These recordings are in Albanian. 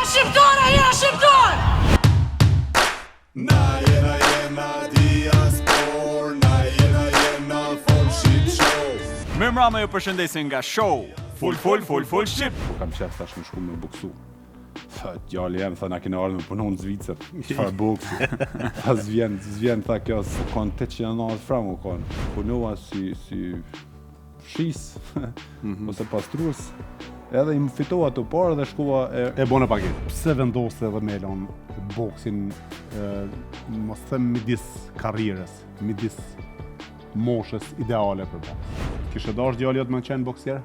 shqiptare, jena shqiptar! Na jena diaspor, na jena full shit show. Mirëmbrëma, ju përshëndesin nga show Full shqip. Kam qef tash me shku me buksu. Djali jem, tha na kena ardhur me punon në Zvicër. Çfarë boksi? Tha zvjen, tha kjo s'kon 890 franc u kon. Punova si shis ose pastrues. Edhe i më fitova të parë dhe shkova e bona paketë. Pse vendose edhe me elon boksin, mos them midis karrierës, midis moshës ideale për boks. Kishe dash djali jot më qenë boksier?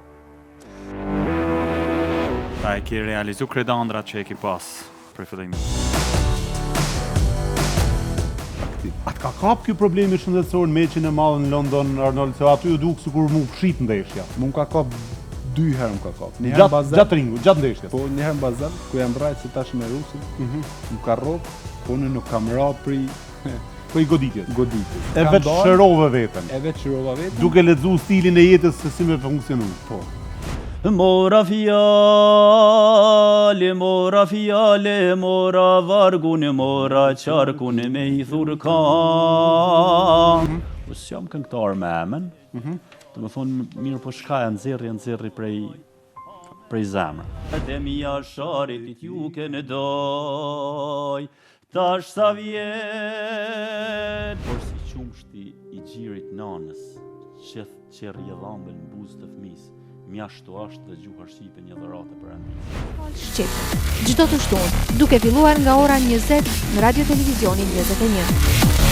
Ta e ki realizu kredandrat që e ki pas për fillimit. Atë ka kap ky problemi shëndetësor në meqin e madh në London, Arnold, se aty u duk sikur mu fshit ndeshja. Mu ka kap 2 herë më ka kap. Një herë bazar. Gjatë ringu, gjatë ndeshjes. Po një herë bazar, ku jam rrajt se tash me rusin. Më ka rrok, po unë nuk kam ra pri Po i goditjes. E veç shërove veten. Duke lexuar stilin e jetës se si më funksionon. Po. Mora fjale, mora vargun, mora qarkun me i thurkan. Po s'jam këngëtar me emën, të më thonë mirë po shka e nxerri prej zemrë. Dhe mija sharit ju ke në doj, tash sa vjet. Por si qumshti i gjirit nanës, që rjedhambe në buzë të fëmis, mjashtu ashtë dhe gjuha shqipe një dhuratë për ëndis. Shqip, çdo të shtunë, duke filluar nga ora 20 në Radio Televizionin 21.